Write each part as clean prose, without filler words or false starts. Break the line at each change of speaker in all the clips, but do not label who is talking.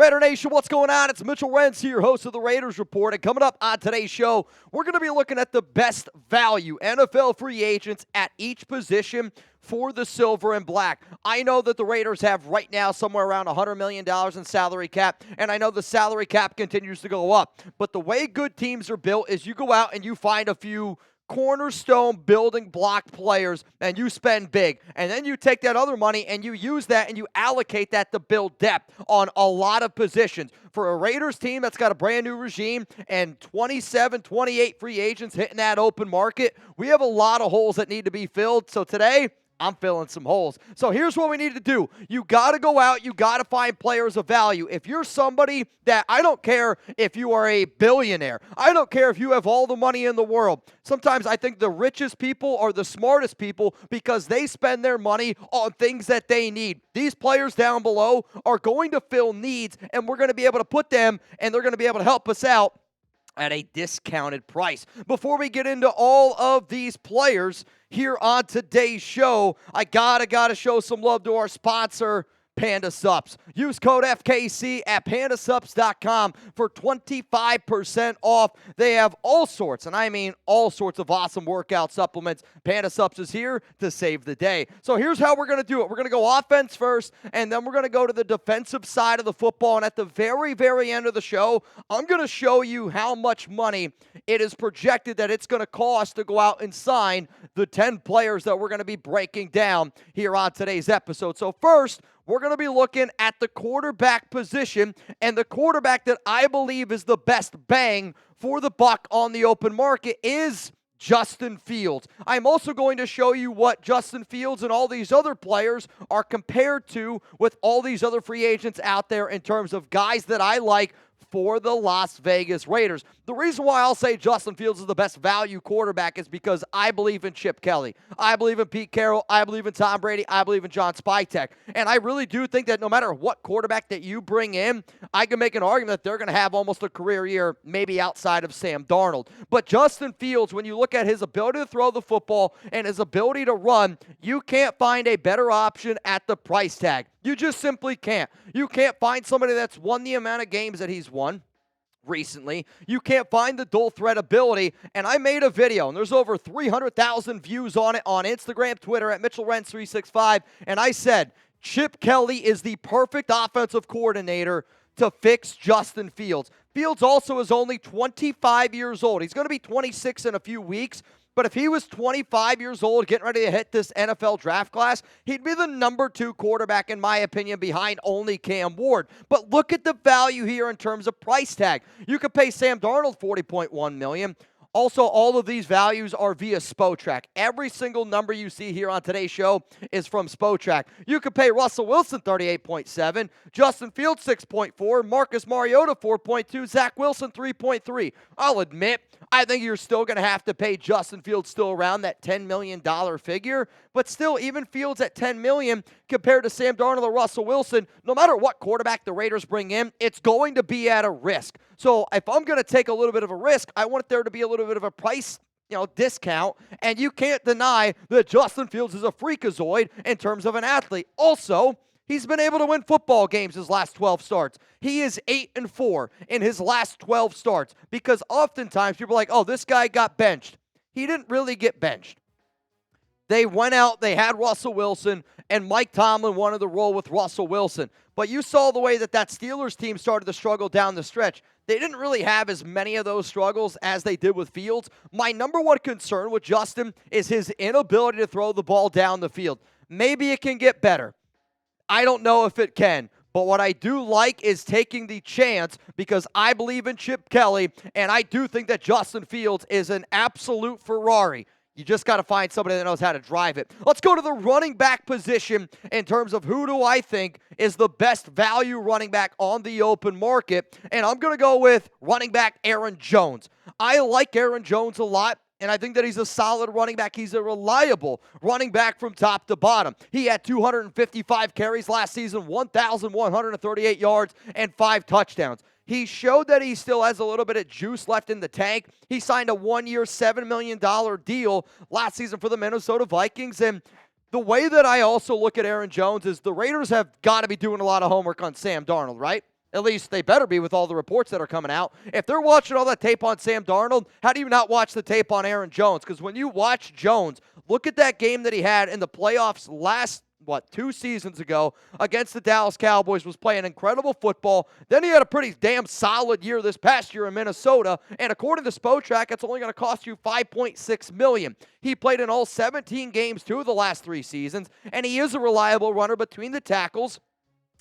Raider Nation, what's going on? It's Mitchell Renz here, host of the Raiders Report. And coming up on today's show, we're going to be looking at the best value NFL free agents at each position for the silver and black. I know that the Raiders have right now somewhere around $100 million in salary cap, and I know the salary cap continues to go up. But the way good teams are built is you go out and you find a few cornerstone building block players and you spend big, and then you take that other money and you use that and you allocate that to build depth on a lot of positions. For a Raiders team that's got a brand new regime and 27, 28 free agents hitting that open market, we have a lot of holes that need to be filled. So today, I'm filling some holes. So here's what we need to do. You got to go out. You got to find players of value. If you're somebody that, I don't care if you are a billionaire. I don't care if you have all the money in the world. Sometimes I think the richest people are the smartest people because they spend their money on things that they need. These players down below are going to fill needs, and we're going to be able to put them, and they're going to be able to help us out at a discounted price. Before we get into all of these players here on today's show, I gotta show some love to our sponsor, Panda Sups. Use code FKC at pandasups.com for 25% off. They have all sorts, and I mean all sorts of awesome workout supplements. Panda Sups is here to save the day. So here's how we're going to do it. We're going to go offense first, and then we're going to go to the defensive side of the football. And at the very, very end of the show, I'm going to show you how much money it is projected that it's going to cost to go out and sign the 10 players that we're going to be breaking down here on today's episode. So first, we're going to be looking at the quarterback position, and the quarterback that I believe is the best bang for the buck on the open market is Justin Fields. I'm also going to show you what Justin Fields and all these other players are compared to with all these other free agents out there in terms of guys that I like for the Las Vegas Raiders. The reason why I'll say Justin Fields is the best value quarterback is because I believe in Chip Kelly. I believe in Pete Carroll. I believe in Tom Brady. I believe in John Spytek. And I really do think that no matter what quarterback that you bring in, I can make an argument that they're going to have almost a career year, maybe outside of Sam Darnold. But Justin Fields, when you look at his ability to throw the football and his ability to run, you can't find a better option at the price tag. You just simply can't. You can't find somebody that's won the amount of games that he's won recently. You can't find the dual threat ability. And I made a video, and there's over 300,000 views on it on Instagram, Twitter at Mitchell Renz 365. And I said, Chip Kelly is the perfect offensive coordinator to fix Justin Fields. Fields also is only 25 years old. He's going to be 26 in a few weeks. But if he was 25 years old, getting ready to hit this NFL draft class, he'd be the number 2 quarterback, in my opinion, behind only Cam Ward. But look at the value here in terms of price tag. You could pay Sam Darnold $40.1 million. Also, all of these values are via Spotrac. Every single number you see here on today's show is from Spotrac. You could pay Russell Wilson $38.7, Justin Fields $6.4, Marcus Mariota $4.2, Zach Wilson $3.3. I'll admit, I think you're still going to have to pay Justin Fields still around that $10 million figure, but still, even Fields at $10 million compared to Sam Darnold or Russell Wilson, no matter what quarterback the Raiders bring in, it's going to be at a risk. So if I'm going to take a little bit of a risk, I want there to be a little bit of a price discount, and you can't deny that Justin Fields is a freakazoid in terms of an athlete. Also, he's been able to win football games his last 12 starts. He is 8-4 in his last 12 starts because oftentimes people are like, oh, this guy got benched. He didn't really get benched. They went out, they had Russell Wilson, and Mike Tomlin wanted to roll with Russell Wilson. But you saw the way that Steelers team started to struggle down the stretch. They didn't really have as many of those struggles as they did with Fields. My number one concern with Justin is his inability to throw the ball down the field. Maybe it can get better. I don't know if it can. But what I do like is taking the chance because I believe in Chip Kelly, and I do think that Justin Fields is an absolute Ferrari. You just got to find somebody that knows how to drive it. Let's go to the running back position in terms of who do I think is the best value running back on the open market. And I'm going to go with running back Aaron Jones. I like Aaron Jones a lot. And I think that he's a solid running back. He's a reliable running back from top to bottom. He had 255 carries last season, 1,138 yards, and 5 touchdowns. He showed that he still has a little bit of juice left in the tank. He signed a 1-year, $7 million deal last season for the Minnesota Vikings. And the way that I also look at Aaron Jones is the Raiders have got to be doing a lot of homework on Sam Darnold, right? At least they better be with all the reports that are coming out. If they're watching all that tape on Sam Darnold, how do you not watch the tape on Aaron Jones? Because when you watch Jones, look at that game that he had in the playoffs last, 2 seasons ago against the Dallas Cowboys, was playing incredible football. Then he had a pretty damn solid year this past year in Minnesota, and according to Spotrac, it's only going to cost you $5.6 million. He played in all 17 games 2 of the last 3 seasons, and he is a reliable runner between the tackles.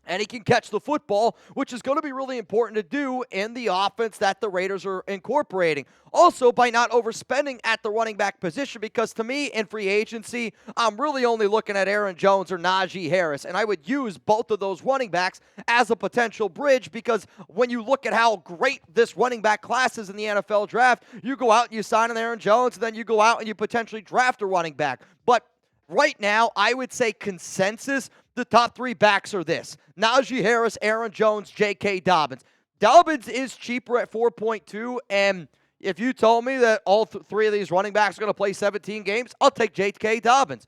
And he can catch the football, which is going to be really important to do in the offense that the Raiders are incorporating. Also, by not overspending at the running back position, because to me, in free agency, I'm really only looking at Aaron Jones or Najee Harris, and I would use both of those running backs as a potential bridge, because when you look at how great this running back class is in the NFL draft, you go out and you sign an Aaron Jones, and then you go out and you potentially draft a running back. But right now, I would say consensus, the top 3 backs are this: Najee Harris, Aaron Jones, J.K. Dobbins. Dobbins is cheaper at 4.2, and if you told me that all 3 of these running backs are going to play 17 games, I'll take J.K. Dobbins.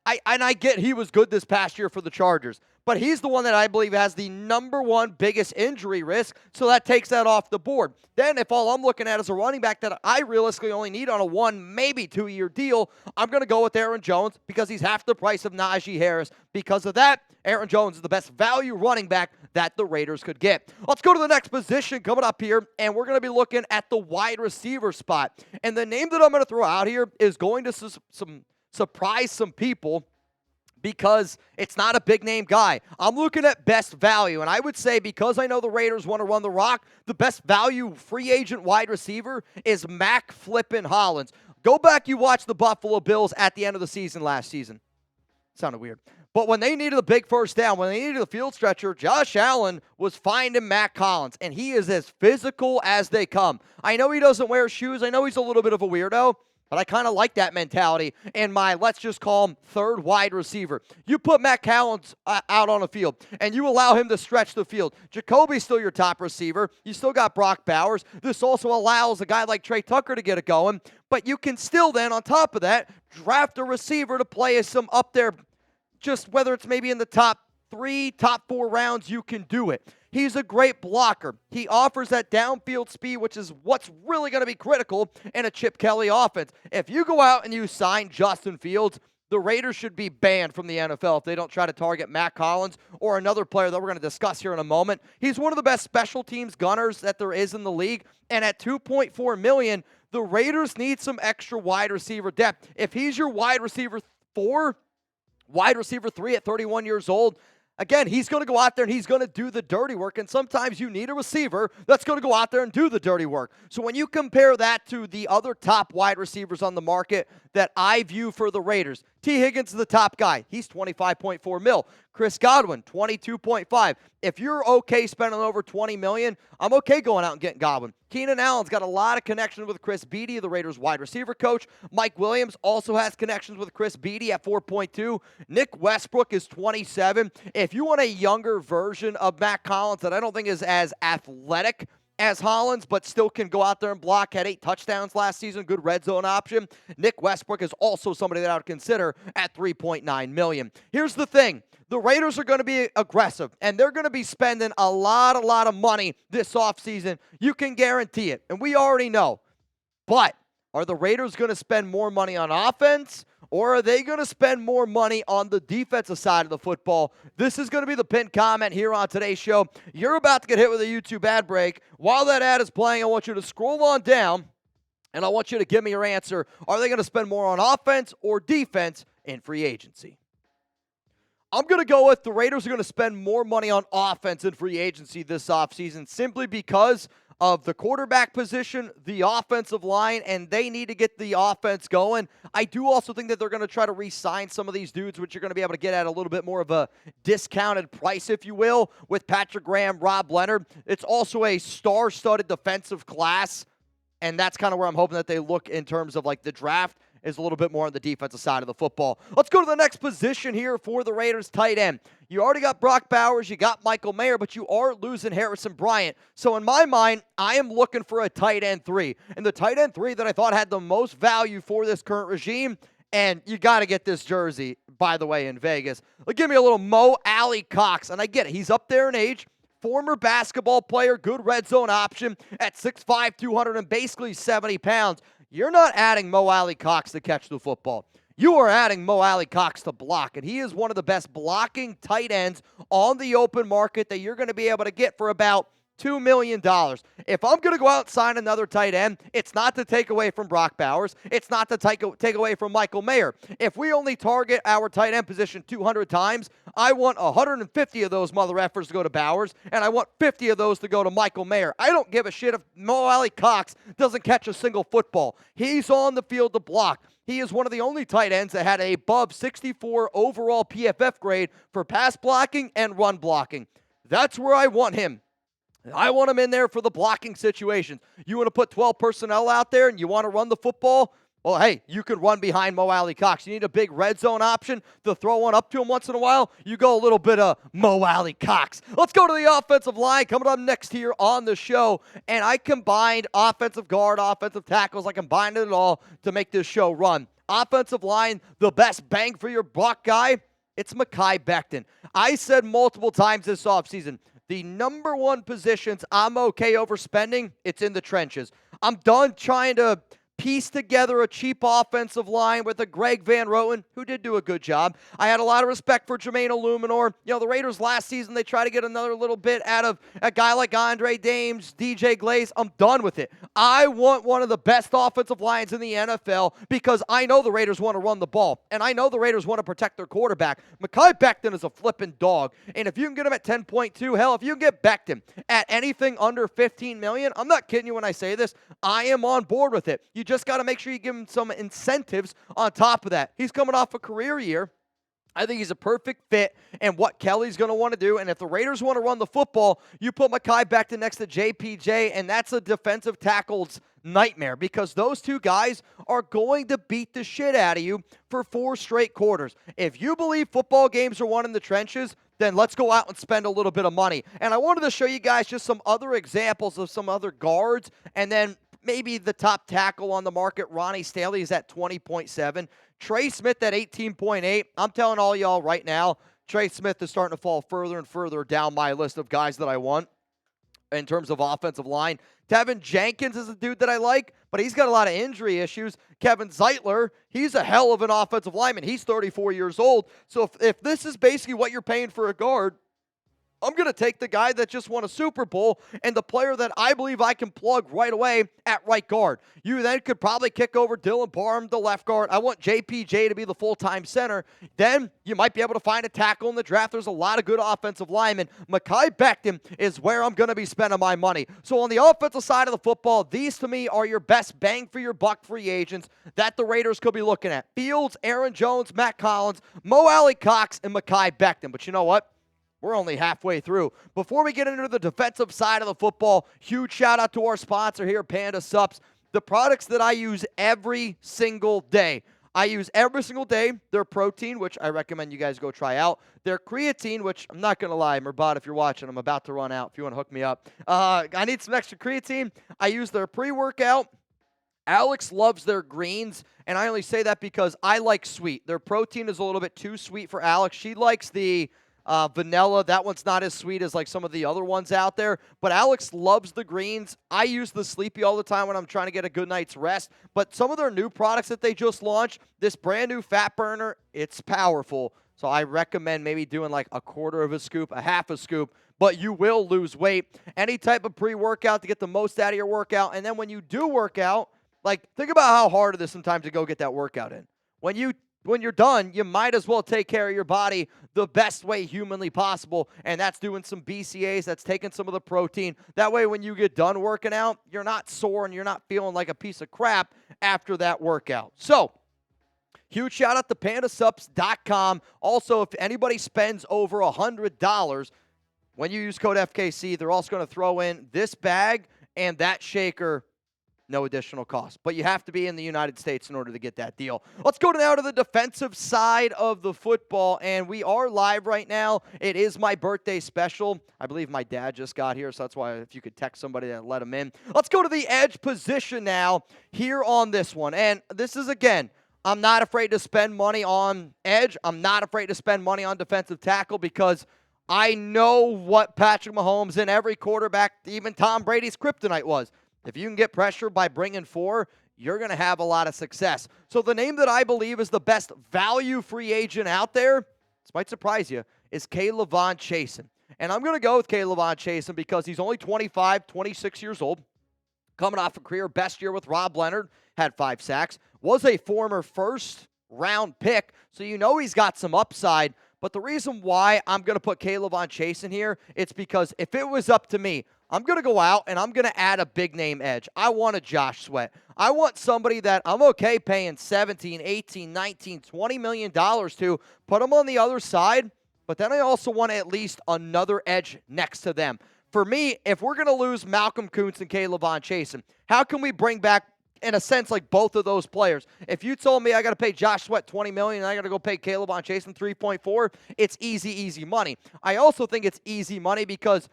I get he was good this past year for the Chargers, but he's the one that I believe has the number 1 biggest injury risk, so that takes that off the board. Then if all I'm looking at is a running back that I realistically only need on a 1, maybe 2-year deal, I'm going to go with Aaron Jones because he's half the price of Najee Harris. Because of that, Aaron Jones is the best value running back that the Raiders could get. Let's go to the next position coming up here, and we're going to be looking at the wide receiver spot. And the name that I'm going to throw out here is going to surprise some people, because it's not a big-name guy. I'm looking at best value, and I would say, because I know the Raiders want to run the rock, the best value free agent wide receiver is Mack flippin' Hollins. Go back, you watch the Buffalo Bills at the end of the season last season. Sounded weird. But when they needed a big first down, when they needed a field stretcher, Josh Allen was finding Mack Hollins, and he is as physical as they come. I know he doesn't wear shoes. I know he's a little bit of a weirdo, but I kind of like that mentality in my, let's just call him, third wide receiver. You put Mack Hollins out on the field, and you allow him to stretch the field. Jacoby's still your top receiver. You still got Brock Bowers. This also allows a guy like Trey Tucker to get it going. But you can still then, on top of that, draft a receiver to play some up there, just whether it's maybe in the top 3, top 4 rounds, you can do it. He's a great blocker. He offers that downfield speed, which is what's really going to be critical in a Chip Kelly offense. If you go out and you sign Justin Fields, the Raiders should be banned from the NFL if they don't try to target Mack Hollins or another player that we're going to discuss here in a moment. He's one of the best special teams gunners that there is in the league, and at $2.4 million, the Raiders need some extra wide receiver depth. If he's your wide receiver 4, wide receiver 3 at 31 years old, again, he's going to go out there and he's going to do the dirty work, and sometimes you need a receiver that's going to go out there and do the dirty work. So when you compare that to the other top wide receivers on the market that I view for the Raiders, T. Higgins is the top guy. He's $25.4 million. Chris Godwin, $22.5. If you're okay spending over $20 million, I'm okay going out and getting Godwin. Keenan Allen's got a lot of connections with Chris Beatty, the Raiders wide receiver coach. Mike Williams also has connections with Chris Beatty at 4.2. Nick Westbrook is 27. If you want a younger version of Mack Hollins that I don't think is as athletic as Hollins, but still can go out there and block, had 8 touchdowns last season, good red zone option, Nick Westbrook is also somebody that I would consider at $3.9 million. Here's the thing. The Raiders are going to be aggressive, and they're going to be spending a lot of money this offseason. You can guarantee it, and we already know. But are the Raiders going to spend more money on offense, or are they going to spend more money on the defensive side of the football? This is going to be the pinned comment here on today's show. You're about to get hit with a YouTube ad break. While that ad is playing, I want you to scroll on down, and I want you to give me your answer. Are they going to spend more on offense or defense in free agency? I'm going to go with the Raiders are going to spend more money on offense in free agency this offseason simply because of the quarterback position, the offensive line, and they need to get the offense going. I do also think that they're going to try to re-sign some of these dudes, which you're going to be able to get at a little bit more of a discounted price, if you will, with Patrick Graham, Rob Leonard. It's also a star-studded defensive class, and that's kind of where I'm hoping that they look in terms of like the draft is a little bit more on the defensive side of the football. Let's go to the next position here for the Raiders, tight end. You already got Brock Bowers, you got Michael Mayer, but you are losing Harrison Bryant. So in my mind, I am looking for a tight end 3. And the tight end 3 that I thought had the most value for this current regime, and you got to get this jersey, by the way, in Vegas. Give me a little Mo Alie-Cox, and I get it. He's up there in age, former basketball player, good red zone option at 6'5", 200 and basically 70 pounds. You're not adding Mo Alie-Cox to catch the football. You are adding Mo Alie-Cox to block, and he is one of the best blocking tight ends on the open market that you're going to be able to get for about $2 million. If I'm going to go out and sign another tight end, it's not to take away from Brock Bowers. It's not to take away from Michael Mayer. If we only target our tight end position 200 times, I want 150 of those mother effers to go to Bowers, and I want 50 of those to go to Michael Mayer. I don't give a shit if Mo Alie-Cox doesn't catch a single football. He's on the field to block. He is one of the only tight ends that had a above 64 overall PFF grade for pass blocking and run blocking. That's where I want him. I want him in there for the blocking situations. You want to put 12 personnel out there and you want to run the football? Well, hey, you can run behind Mo Alie-Cox. You need a big red zone option to throw one up to him once in a while? You go a little bit of Mo Alie-Cox. Let's go to the offensive line coming up next here on the show. And I combined offensive guard, offensive tackles. I combined it all to make this show run. Offensive line, the best bang for your buck guy, it's Mekhi Becton. I said multiple times this offseason, the number one positions I'm okay overspending, it's in the trenches. I'm done trying to piece together a cheap offensive line with a Greg Van Roten, who did do a good job. I had a lot of respect for Jermaine Illuminor. You know, the Raiders last season, they try to get another little bit out of a guy like Andre Dames, DJ Glaze. I'm done with it. I want one of the best offensive lines in the NFL because I know the Raiders want to run the ball, and I know the Raiders want to protect their quarterback. Mekhi Becton is a flipping dog, and if you can get him at 10.2, hell, if you can get Becton at anything under $15 million, I'm not kidding you when I say this, I am on board with it. You just got to make sure you give him some incentives on top of that. He's coming off a career year. I think he's a perfect fit in what Kelly's going to want to do. And if the Raiders want to run the football, you put Mekhi Becton next to JPJ, and that's a defensive tackle's nightmare because those two guys are going to beat the shit out of you for 4 straight quarters. If you believe football games are won in the trenches, then let's go out and spend a little bit of money. And I wanted to show you guys just some other examples of some other guards, and then maybe the top tackle on the market, Ronnie Stanley, is at 20.7. Trey Smith at 18.8. I'm telling all y'all right now, Trey Smith is starting to fall further and further down my list of guys that I want in terms of offensive line. Tevin Jenkins is a dude that I like, but he's got a lot of injury issues. Kevin Zeitler, he's a hell of an offensive lineman. He's 34 years old. So if this is basically what you're paying for a guard, I'm going to take the guy that just won a Super Bowl and the player that I believe I can plug right away at right guard. You then could probably kick over Dylan Parham, the left guard. I want JPJ to be the full-time center. Then you might be able to find a tackle in the draft. There's a lot of good offensive linemen. Mekhi Becton is where I'm going to be spending my money. So on the offensive side of the football, these to me are your best bang for your buck free agents that the Raiders could be looking at. Fields, Aaron Jones, Mack Hollins, Mo Alie-Cox, and Mekhi Becton. But you know what? We're only halfway through. Before we get into the defensive side of the football, huge shout out to our sponsor here, Panda Sups. The products that I use every single day. I use every single day their protein, which I recommend you guys go try out. Their creatine, which I'm not going to lie, Murbad, if you're watching, I'm about to run out if you want to hook me up. I need some extra creatine. I use their pre-workout. Alex loves their greens, and I only say that because I like sweet. Their protein is a little bit too sweet for Alex. She likes the vanilla. That one's not as sweet as like some of the other ones out there, but Alex loves the greens. I use the Sleepy all the time when I'm trying to get a good night's rest, but some of their new products that they just launched, this brand new fat burner, it's powerful. So I recommend maybe doing like a quarter of a scoop, a half a scoop, but you will lose weight. Any type of pre-workout to get the most out of your workout. And then when you do work out, like think about how hard it is sometimes to go get that workout in. When you're done, you might as well take care of your body the best way humanly possible, and that's doing some BCAAs, that's taking some of the protein. That way, when you get done working out, you're not sore and you're not feeling like a piece of crap after that workout. So, huge shout out to pandasups.com. Also, if anybody spends over $100, when you use code FKC, they're also going to throw in this bag and that shaker. No additional cost. But you have to be in the United States in order to get that deal. Let's go now to the defensive side of the football, and we are live right now. It is my birthday special. I believe my dad just got here, so that's why if you could text somebody to let him in. Let's go to the edge position now here on this one. And this is, again, I'm not afraid to spend money on edge. I'm not afraid to spend money on defensive tackle because I know what Patrick Mahomes and every quarterback, even Tom Brady's kryptonite was. If you can get pressure by bringing 4, you're going to have a lot of success. So the name that I believe is the best value free agent out there, this might surprise you, is Chaisson. And I'm going to go with Chaisson because he's only 25, 26 years old, coming off a career best year with Rob Leonard, had 5 sacks, was a former first-round pick, so you know he's got some upside. But the reason why I'm going to put Chaisson here, it's because if it was up to me, I'm going to go out and I'm going to add a big-name edge. I want a Josh Sweat. I want somebody that I'm okay paying $17, $18, $19, $20 million to, put them on the other side, but then I also want at least another edge next to them. For me, if we're going to lose Malcolm Koonce and Chaisson, how can we bring back, in a sense, like both of those players? If you told me I got to pay Josh Sweat $20 million and I got to go pay Chaisson 3.4, it's easy money. I also think it's easy money because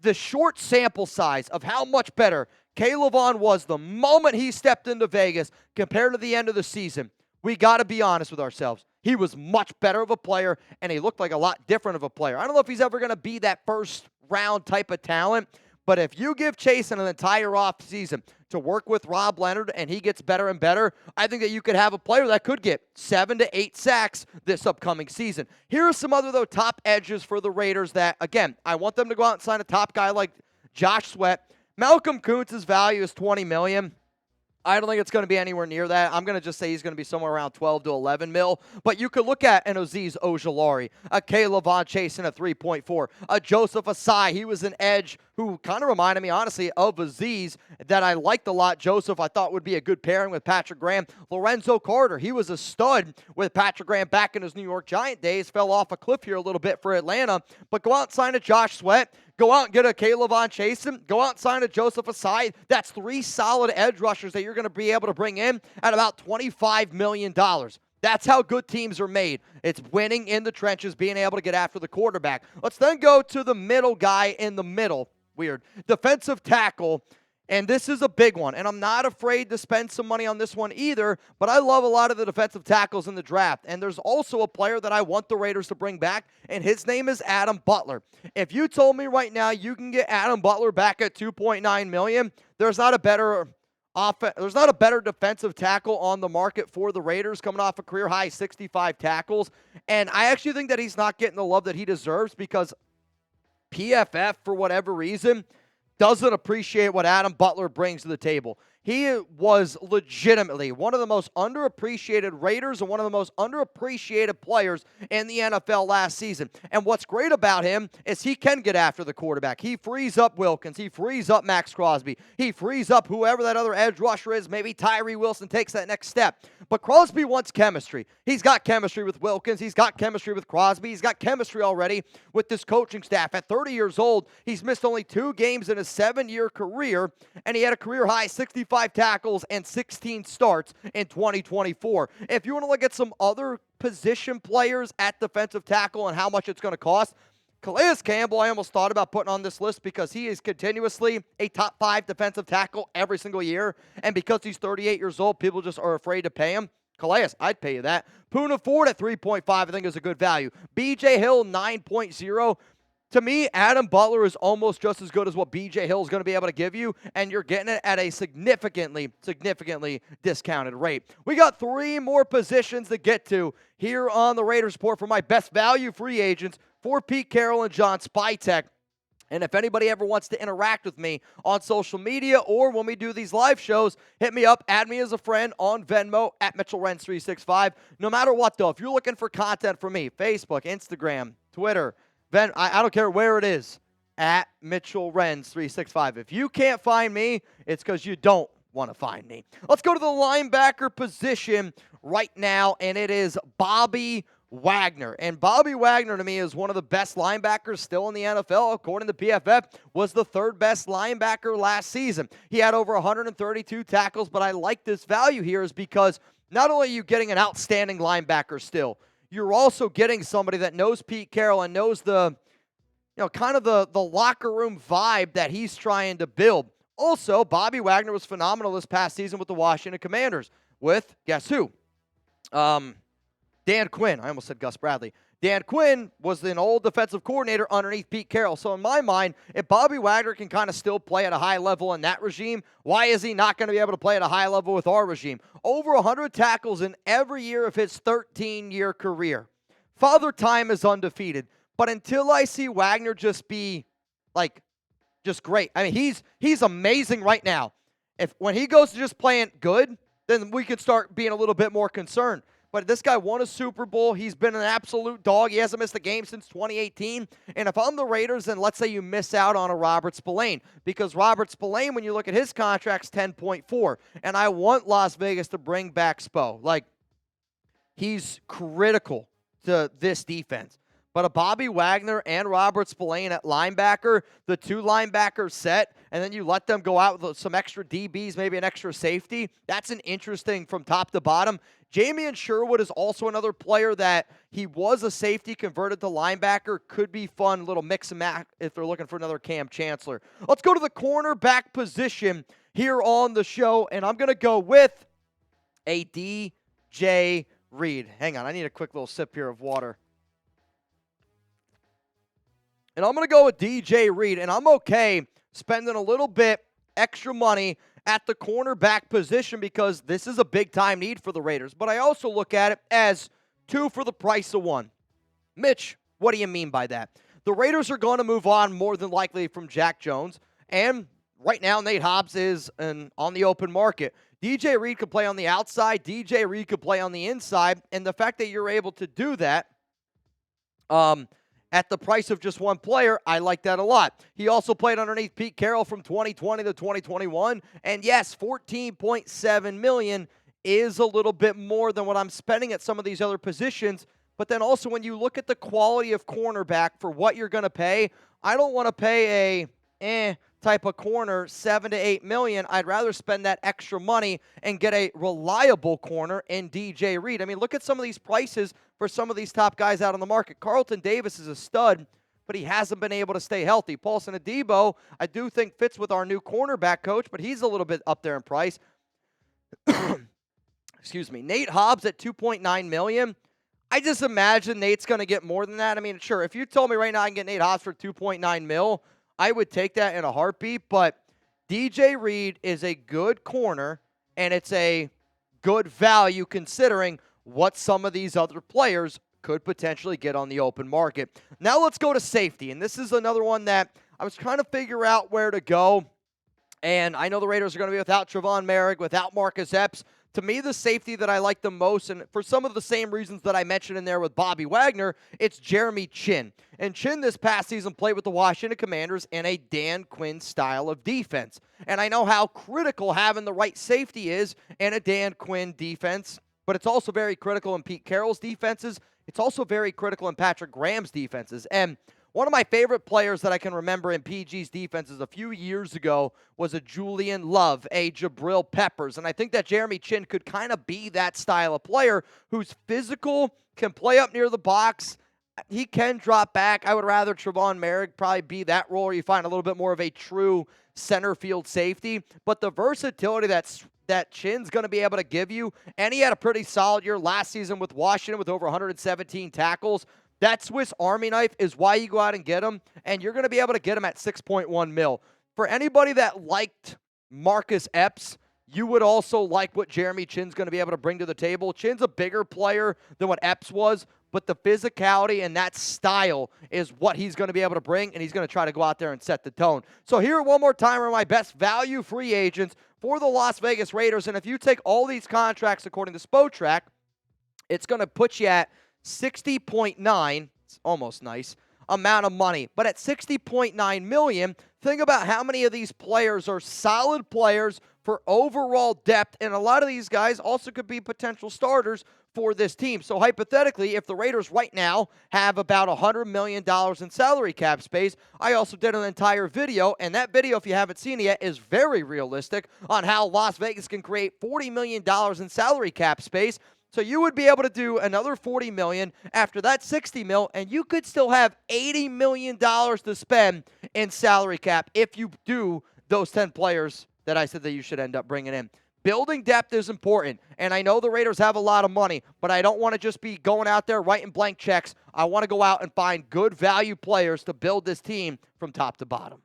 the short sample size of how much better Chaisson was the moment he stepped into Vegas compared to the end of the season, we got to be honest with ourselves. He was much better of a player, and he looked like a lot different of a player. I don't know if he's ever going to be that first-round type of talent, but if you give Chaisson an entire offseason to work with Rob Leonard and he gets better and better, I think that you could have a player that could get 7 to 8 sacks this upcoming season. Here are some other, though, top edges for the Raiders that, again, I want them to go out and sign a top guy like Josh Sweat. Malcolm Koonce's value is $20 million. I don't think it's going to be anywhere near that. I'm going to just say he's going to be somewhere around 12 to 11 mil. But you could look at an Azeez Ojulari, a Chaisson at 3.4, a Joseph Asai. He was an edge who kind of reminded me, honestly, of Azeez that I liked a lot. Joseph, I thought, would be a good pairing with Patrick Graham. Lorenzo Carter, he was a stud with Patrick Graham back in his New York Giant days. Fell off a cliff here a little bit for Atlanta. But go out and sign a Josh Sweat. Go out and get a Chaisson. Go out and sign a Joseph Asai. That's 3 solid edge rushers that you're going to be able to bring in at about $25 million. That's how good teams are made. It's winning in the trenches, being able to get after the quarterback. Let's then go to the middle guy in the middle. Weird. Defensive tackle. And this is a big one, and I'm not afraid to spend some money on this one either, but I love a lot of the defensive tackles in the draft. And there's also a player that I want the Raiders to bring back, and his name is Adam Butler. If you told me right now you can get Adam Butler back at $2.9 million, there's not a better defensive tackle on the market for the Raiders, coming off a career-high 65 tackles. And I actually think that he's not getting the love that he deserves because PFF, for whatever reason, doesn't appreciate what Adam Butler brings to the table. He was legitimately one of the most underappreciated Raiders and one of the most underappreciated players in the NFL last season. And what's great about him is he can get after the quarterback. He frees up Wilkins. He frees up Max Crosby. He frees up whoever that other edge rusher is. Maybe Tyree Wilson takes that next step. But Crosby wants chemistry. He's got chemistry with Wilkins. He's got chemistry with Crosby. He's got chemistry already with this coaching staff. At 30 years old, he's missed only 2 games in his 7-year career, and he had a career-high 65 tackles and 16 starts in 2024. If you want to look at some other position players at defensive tackle and how much it's going to cost, Calais Campbell, I almost thought about putting on this list because he is continuously a top 5 defensive tackle every single year, and because he's 38 years old, people just are afraid to pay him. Calais, I'd pay you that. Poona Ford at 3.5, I think is a good value. B.J. Hill, 9.0. To me, Adam Butler is almost just as good as what B.J. Hill is going to be able to give you, and you're getting it at a significantly discounted rate. We got 3 more positions to get to here on the Raiders Report for my best value free agents for Pete Carroll and John Spytek. And if anybody ever wants to interact with me on social media or when we do these live shows, hit me up, add me as a friend on Venmo at Mitchell Renz 365. No matter what, though, if you're looking for content from me, Facebook, Instagram, Twitter, I don't care where it is, at Mitchell Renz 365. If you can't find me, it's because you don't want to find me. Let's go to the linebacker position right now, and it is Bobby Wagner. And Bobby Wagner, to me, is one of the best linebackers still in the NFL. According to PFF, was the 3rd best linebacker last season. He had over 132 tackles, but I like this value here is because not only are you getting an outstanding linebacker still, you're also getting somebody that knows Pete Carroll and knows the, kind of the locker room vibe that he's trying to build. Also, Bobby Wagner was phenomenal this past season with the Washington Commanders with, guess who? Dan Quinn. I almost said Gus Bradley. Dan Quinn was an old defensive coordinator underneath Pete Carroll. So in my mind, if Bobby Wagner can kind of still play at a high level in that regime, why is he not going to be able to play at a high level with our regime? Over 100 tackles in every year of his 13-year career. Father Time is undefeated. But until I see Wagner just be, just great. I mean, he's amazing right now. When he goes to just playing good, then we could start being a little bit more concerned. But this guy won a Super Bowl. He's been an absolute dog. He hasn't missed a game since 2018. And if I'm the Raiders, then let's say you miss out on a Robert Spillane. Because Robert Spillane, when you look at his contract's 10.4. And I want Las Vegas to bring back Spo. He's critical to this defense. But a Bobby Wagner and Robert Spillane at linebacker, the two linebackers set, and then you let them go out with some extra DBs, maybe an extra safety. That's an interesting from top to bottom. Jamian Sherwood is also another player that he was a safety converted to linebacker. Could be fun, little mix and match if they're looking for another Cam Chancellor. Let's go to the cornerback position here on the show, and I'm going to go with a D.J. Reed. Hang on, I need a quick little sip here of water. And I'm going to go with D.J. Reed, and I'm okay spending a little bit extra money at the cornerback position because this is a big-time need for the Raiders. But I also look at it as 2 for the price of 1. Mitch, what do you mean by that? The Raiders are going to move on more than likely from Jack Jones, and right now Nate Hobbs is on the open market. D.J. Reed could play on the outside. D.J. Reed could play on the inside, and the fact that you're able to do that at the price of just one player, I like that a lot. He also played underneath Pete Carroll from 2020 to 2021. And yes, $14.7 million is a little bit more than what I'm spending at some of these other positions. But then also when you look at the quality of cornerback for what you're going to pay, I don't want to pay a type of corner $7 to $8 million. I'd rather spend that extra money and get a reliable corner in D.J. Reed. I mean, look at some of these prices for some of these top guys out on the market. Carlton Davis is a stud, but he hasn't been able to stay healthy. Paulson Adebo, I do think fits with our new cornerback coach, but he's a little bit up there in price. Excuse me. Nate Hobbs at $2.9 million. I just imagine Nate's going to get more than that. I mean, sure, if you told me right now I can get Nate Hobbs for $2.9 million, I would take that in a heartbeat, but D.J. Reed is a good corner, and it's a good value considering what some of these other players could potentially get on the open market. Now let's go to safety, and this is another one that I was trying to figure out where to go, and I know the Raiders are going to be without Trevon Merrick, without Marcus Epps. To me, the safety that I like the most, and for some of the same reasons that I mentioned in there with Bobby Wagner, it's Jeremy Chinn. And Chinn this past season played with the Washington Commanders in a Dan Quinn style of defense. And I know how critical having the right safety is in a Dan Quinn defense, but it's also very critical in Pete Carroll's defenses. It's also very critical in Patrick Graham's defenses. And one of my favorite players that I can remember in PG's defenses a few years ago was a Julian Love, a Jabril Peppers. And I think that Jeremy Chinn could kind of be that style of player who's physical, can play up near the box. He can drop back. I would rather Trevon Merrick probably be that role where you find a little bit more of a true center field safety. But the versatility that Chinn's going to be able to give you, and he had a pretty solid year last season with Washington with over 117 tackles. That Swiss Army knife is why you go out and get him, and you're going to be able to get him at $6.1 million. For anybody that liked Marcus Epps, you would also like what Jeremy Chinn's going to be able to bring to the table. Chinn's a bigger player than what Epps was, but the physicality and that style is what he's going to be able to bring, and he's going to try to go out there and set the tone. So here one more time are my best value free agents for the Las Vegas Raiders, and if you take all these contracts according to Spotrac, it's going to put you at 60.9, it's almost nice, amount of money. But at 60.9 million, think about how many of these players are solid players for overall depth, and a lot of these guys also could be potential starters for this team. So hypothetically, if the Raiders right now have about $100 million in salary cap space, I also did an entire video, and that video, if you haven't seen it yet, is very realistic on how Las Vegas can create $40 million in salary cap space. So you would be able to do another $40 million after that $60 million, and you could still have $80 million to spend in salary cap if you do those 10 players that I said that you should end up bringing in. Building depth is important, and I know the Raiders have a lot of money, but I don't want to just be going out there writing blank checks. I want to go out and find good value players to build this team from top to bottom.